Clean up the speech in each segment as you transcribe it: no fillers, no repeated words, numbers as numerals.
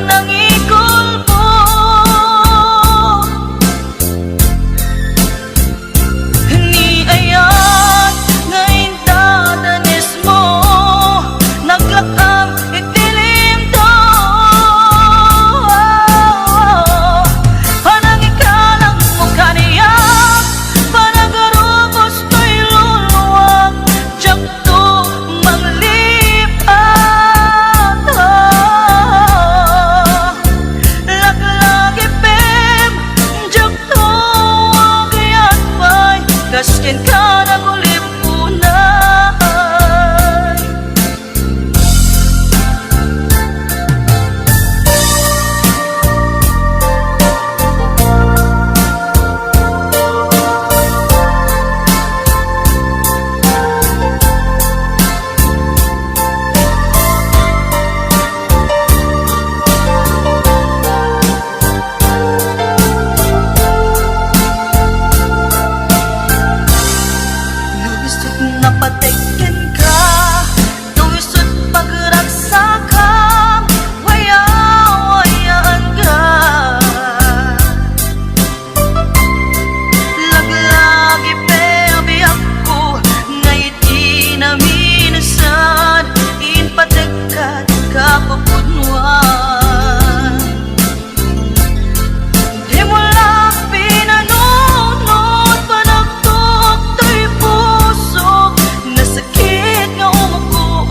nangigulpo. Ni ayat ngayon tatanis mo, naglakang itilim to. Parang ikalang mo kaniya, panagarubos to'y luluwag, tiyak to manglipat. Laglagi pem, tiyak to agayat pa'y kaskin ka nagulip unay. Luwisot na patigyan ka, luwisot pagraksa ka, waya-wayaan ka. Laglagi peabiyak ko, ngayit inaminasan, inpatigkat kapapudnuan. Di mo lang pinanunod, panagtok to'y puso, nasakit nga umuko.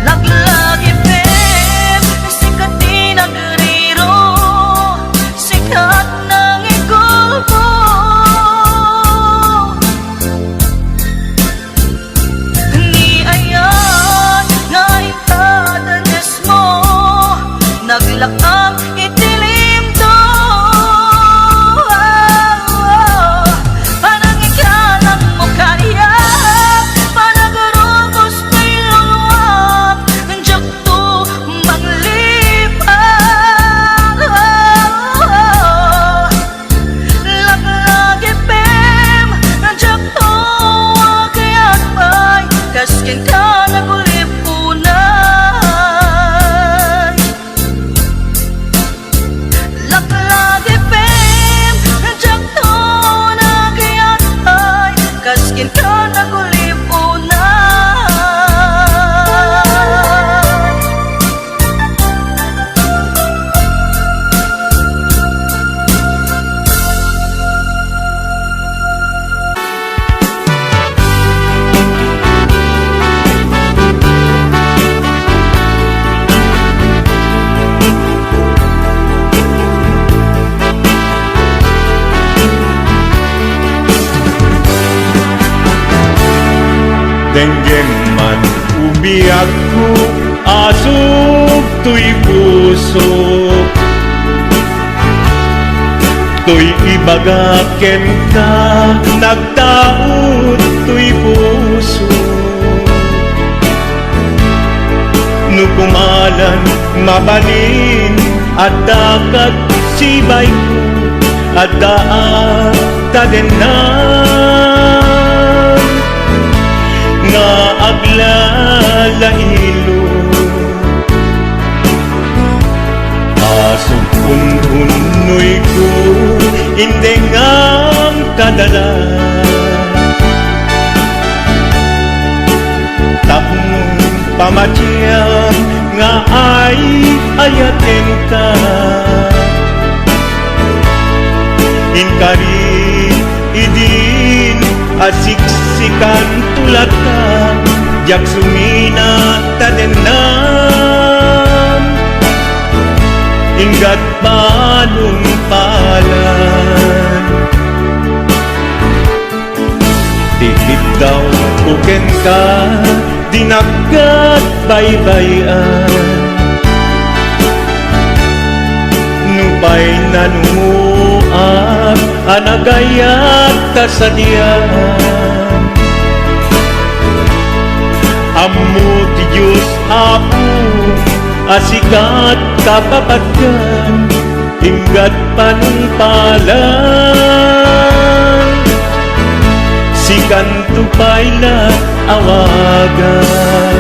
Laglagi pem, sikat din ang gariro, sikat ng igulpo. Ni ayan nga itatanis mo, naglakang itilim to. Parang ikalang mo kaniya, panagarubos to'y luluwag, tiyak to manglipat. Laglagi pem, tiyak to agayat pa'y kaskin ka nagulip unay. Laglagi pem, tiyak to nagayat pa'y kaskin ka nagulip unay. Denggem man ubiyak ko, asok to'y puso, to'y ibagaken ka, nagtaot to'y puso. Nukumalan mabalin at dakat sibay ko, at daan tadenan nga aglalailo. Asok unhunoy ko, hindi ngam kadala. Tapong pamatyang nga ay ayaten ka, inkari idin asiksikan tulad ka, jak sumina tadenan, ingat balong palan. Titip daw buken ka, dinagat baybayan, nupay nanumuak anagayat kasadian. Ammo ti Diyos apo, asikat kapapatgan, hinggat panungpalan, sikan tupay na awagan.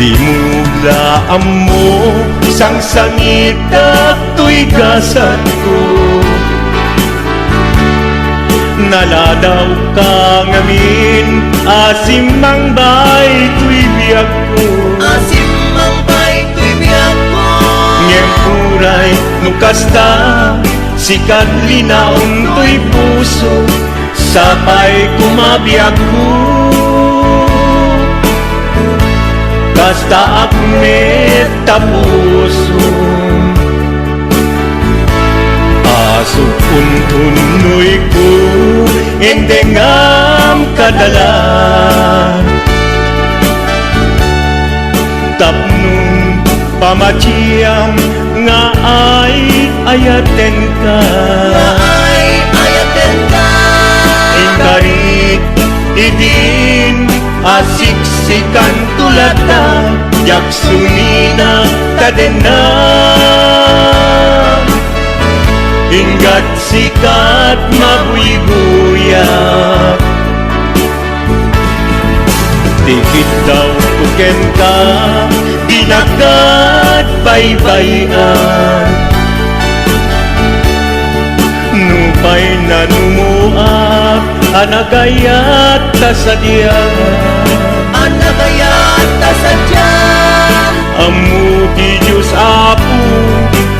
Di mula mo isang sangit at tuigasan ko. Naladaw ka ngamin, asimang bay tuibiyag ko. Asimang bay tuibiyag ko. Ngem puray nukasta, sikat linaon to'y puso, sapay kumabiyag ko. Kasta akmet tapuso, asok untunoy ko, endengam kadalan. Tapnong pamaciyam nga ay ayaten ka. Ay ayaten ka. Ingarit idin asiksikan tulatan, yaksunina kadena. Ingat sikat mabuy-buyak, tikit daw tuken ka, dinagad baybayan. Nupay na numuak, anagayat kasadyan. Anagayat kasadyan. Amu di Diyos Apo,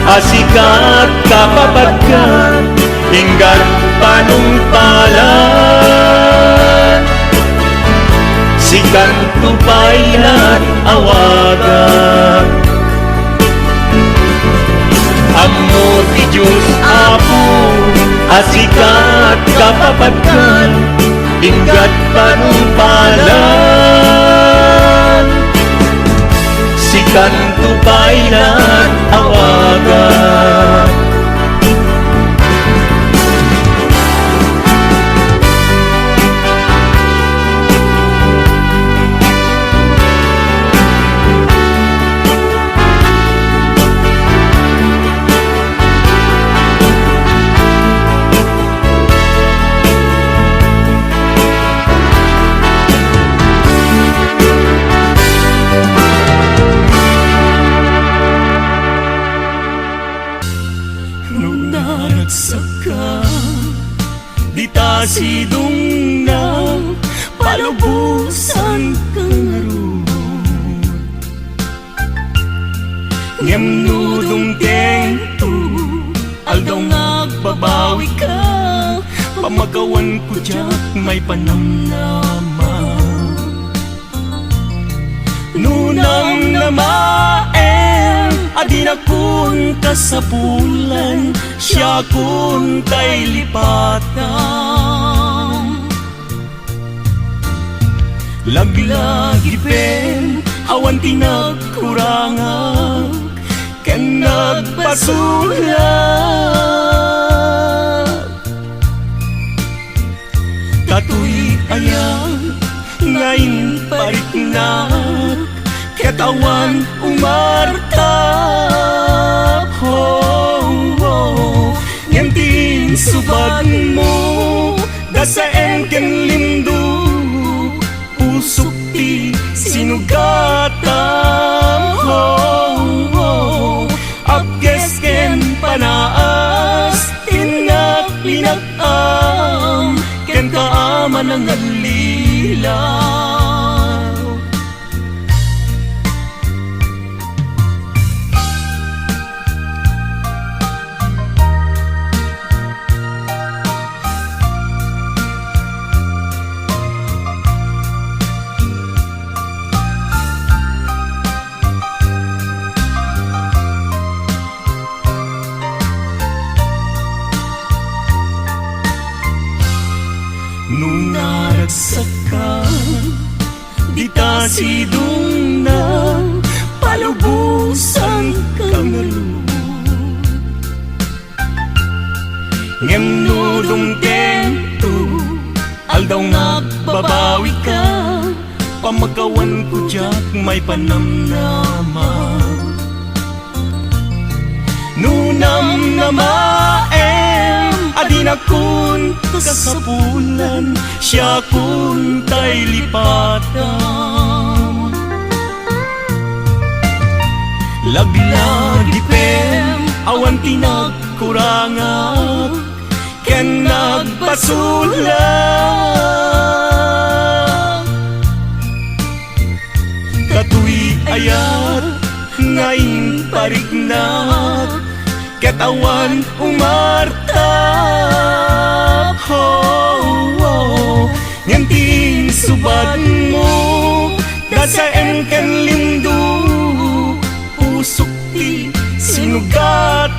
asikat kapapagkan, hinggat panumpalan. Sikat tupayan awagan. Amu di Diyos Apo, asikat kapapagkan, hinggat panumpalan. Sikat tupayan awagan. Saka di ta sidong na palubusan kang aron. Ngem nudong tengto aldaw nagbabawi ka, pamagawan ko diyak may panamnaman. Nunam namaen adi na kun kasapulan, siya kun kay lipatan. Laglagi pen awan tinagkurangan, ken nagpasulat. Katuy ayang ngayon pariknak, katawan umartap. Ngentin subad mo, dasaen ken lindo, usok ti sinugatam. Apkes ken panaas, tinak linakam, ken kaaman ang alilaw. Nung naragsak ka, di ta sidong na palubusan kang aron. Ngem nudong tento aldaw nagbabawi ka, pamagawan ko diyak may panamnaman. Nunam namaen adi na kun kasapulan, siya kun tay lipatan. Laglag ipem awan tinagkurangat ken nagpasulat. Katuy ayat ngayon parignat katawan umartap. Nganting subad mo dasaen ken lindu pusok ti sinugatam.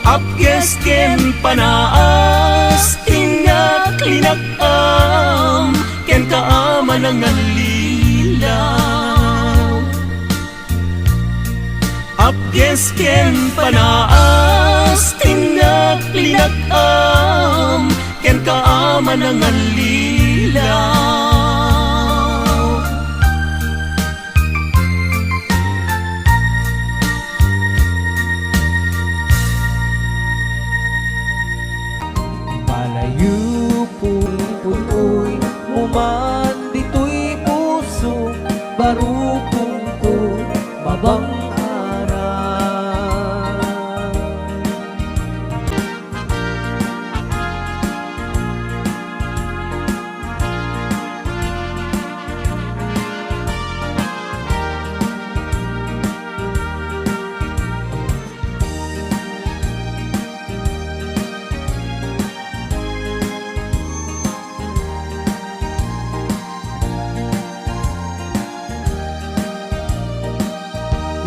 Apkes ken panaas tingat linakam ken kaaman ang lilaw. Apkes ken panaas tingat linakam ken kaaman ang lilaw. Malayo putoy muman dito'y puso barukong ko babang aral.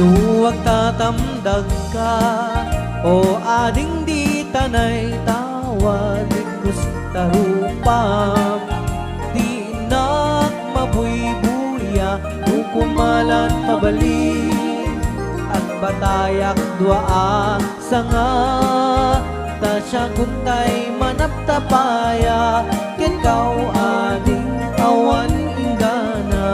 Huwag tatamdag ka o ading di tanay tawad gusta rupam di nak mabuybuya hukumalan mabalik at batayak dua sanga tasya kuntay manaptapaya ken kau ading awan inggana.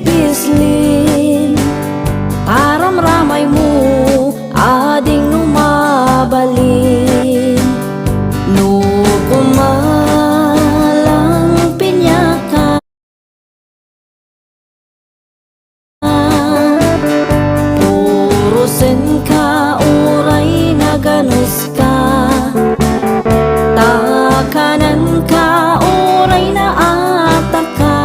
Bislin aram ramay mo ading numabalin no kumalang pinyaka puro sen ka uray na ganus ka takanan ka uray na ataka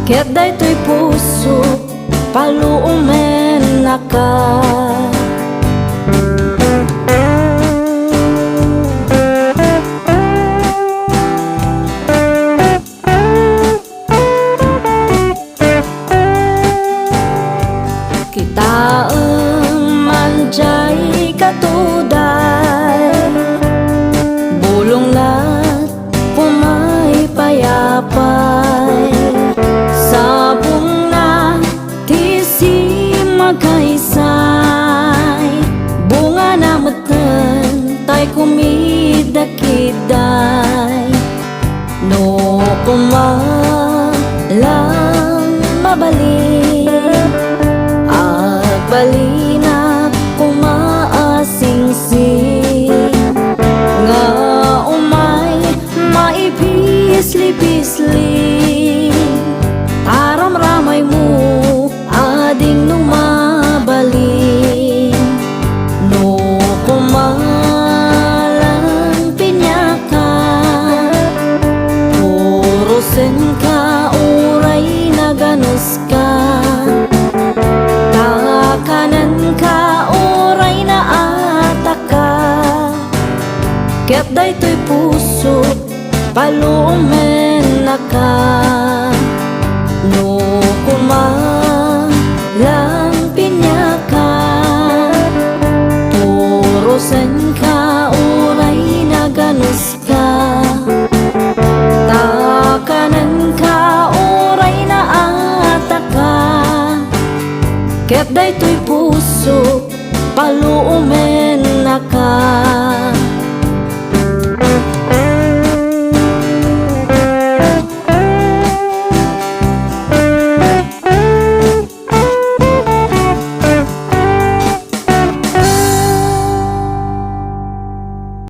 ket daytoy puso paluumen naka. Kita manjay katuday bulong lat pumay payapay sabong na tisi magkaisay bunga na matan tay kumidakiday no kumalang mabalik agbalina kumaasingsing nga umay maipisli-pisli aram ramay mo ading numabalin no kumalang pinyaka puro sen ka uray na ganus ka takanan ka oray na ataka ket palumen naka. No kuma lang pinyaka, turusen ka uray na ganus ka. Takanan ka uray na ataka, ket daytoy puso palumen naka.